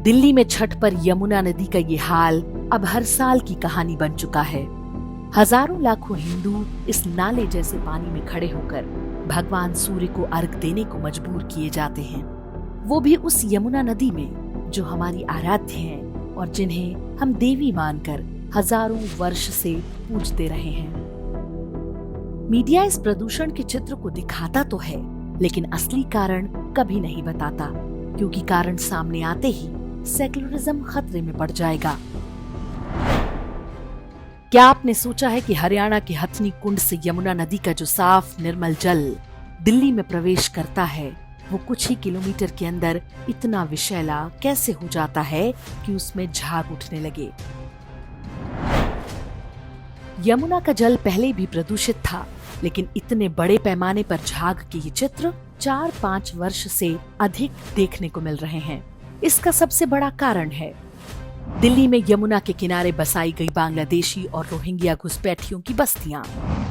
दिल्ली में छठ पर यमुना नदी का ये हाल अब हर साल की कहानी बन चुका है। हजारों लाखों हिंदू इस नाले जैसे पानी में खड़े होकर भगवान सूर्य को अर्घ देने को मजबूर किए जाते हैं, वो भी उस यमुना नदी में जो हमारी आराध्य है और जिन्हें हम देवी मानकर हजारों वर्ष से पूजते रहे हैं। मीडिया इस प्रदूषण के चित्र को दिखाता तो है, लेकिन असली कारण कभी नहीं बताता, क्योंकि कारण सामने आते ही सेक्युलरिज्म खतरे में पड़ जाएगा। क्या आपने सोचा है कि हरियाणा के हथनी कुंड से यमुना नदी का जो साफ निर्मल जल दिल्ली में प्रवेश करता है, वो कुछ ही किलोमीटर के अंदर इतना विषैला कैसे हो जाता है कि उसमें झाग उठने लगे। यमुना का जल पहले भी प्रदूषित था, लेकिन इतने बड़े पैमाने पर झाग के ये चित्र 4-5 वर्ष से अधिक देखने को मिल रहे हैं। इसका सबसे बड़ा कारण है दिल्ली में यमुना के किनारे बसाई गई बांग्लादेशी और रोहिंग्या घुसपैठियों की बस्तियां।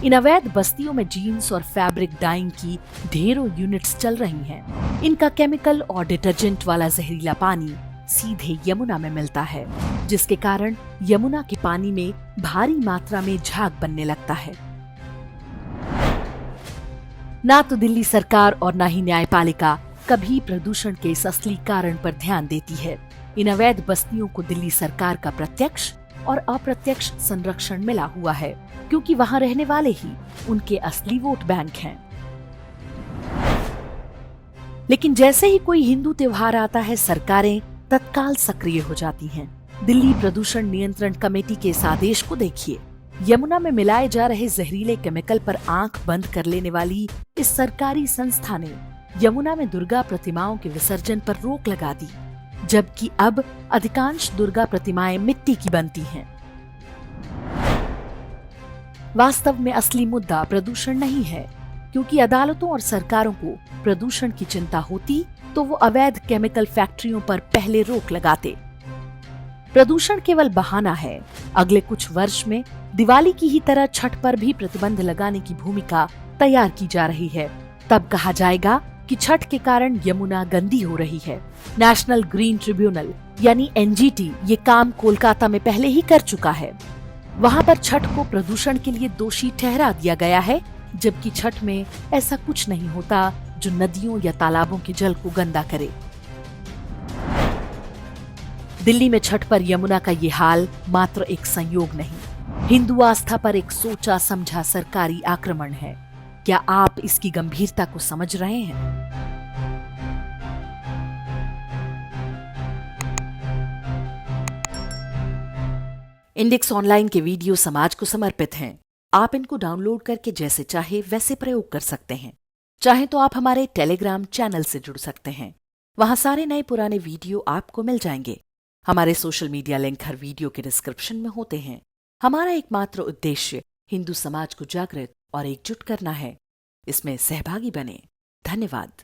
इन अवैध बस्तियों में जीन्स और फैब्रिक डाइंग की ढेरों यूनिट्स चल रही हैं। इनका केमिकल और डिटर्जेंट वाला जहरीला पानी सीधे यमुना में मिलता है, जिसके कारण यमुना के पानी में भारी मात्रा में झाग बनने लगता है। ना तो दिल्ली सरकार और ना ही न्यायपालिका कभी प्रदूषण के इस असली कारण पर ध्यान देती है। इन अवैध बस्तियों को दिल्ली सरकार का प्रत्यक्ष और अप्रत्यक्ष संरक्षण मिला हुआ है, क्योंकि वहां रहने वाले ही उनके असली वोट बैंक हैं। लेकिन जैसे ही कोई हिंदू त्योहार आता है, सरकारें तत्काल सक्रिय हो जाती हैं। दिल्ली प्रदूषण नियंत्रण कमेटी के इस आदेश को देखिए। यमुना में मिलाए जा रहे जहरीले केमिकल पर आंख बंद कर लेने वाली इस सरकारी संस्था ने यमुना में दुर्गा प्रतिमाओं के विसर्जन पर रोक लगा दी, जबकि अब अधिकांश दुर्गा प्रतिमाएं मिट्टी की बनती हैं। वास्तव में असली मुद्दा प्रदूषण नहीं है, क्योंकि अदालतों और सरकारों को प्रदूषण की चिंता होती तो वो अवैध केमिकल फैक्ट्रियों पर पहले रोक लगाते। प्रदूषण केवल बहाना है। अगले कुछ वर्ष में दिवाली की ही तरह छठ पर भी प्रतिबंध लगाने की भूमिका तैयार की जा रही है। तब कहा जाएगा कि छठ के कारण यमुना गंदी हो रही है। नेशनल ग्रीन ट्रिब्यूनल यानी एनजीटी ये काम कोलकाता में पहले ही कर चुका है। वहां पर छठ को प्रदूषण के लिए दोषी ठहरा दिया गया है, जबकि छठ में ऐसा कुछ नहीं होता जो नदियों या तालाबों के जल को गंदा करे। दिल्ली में छठ पर यमुना का ये हाल मात्र एक संयोग नहीं, हिंदू आस्था पर एक सोचा समझा सरकारी आक्रमण है। क्या आप इसकी गंभीरता को समझ रहे हैं? इंडेक्स ऑनलाइन के वीडियो समाज को समर्पित हैं। आप इनको डाउनलोड करके जैसे चाहे वैसे प्रयोग कर सकते हैं। चाहे तो आप हमारे टेलीग्राम चैनल से जुड़ सकते हैं। वहां सारे नए पुराने वीडियो आपको मिल जाएंगे। हमारे सोशल मीडिया लिंक हर वीडियो के डिस्क्रिप्शन में होते हैं। हमारा एकमात्र उद्देश्य हिंदू समाज को जागृत और एकजुट करना है। इसमें सहभागी बने। धन्यवाद।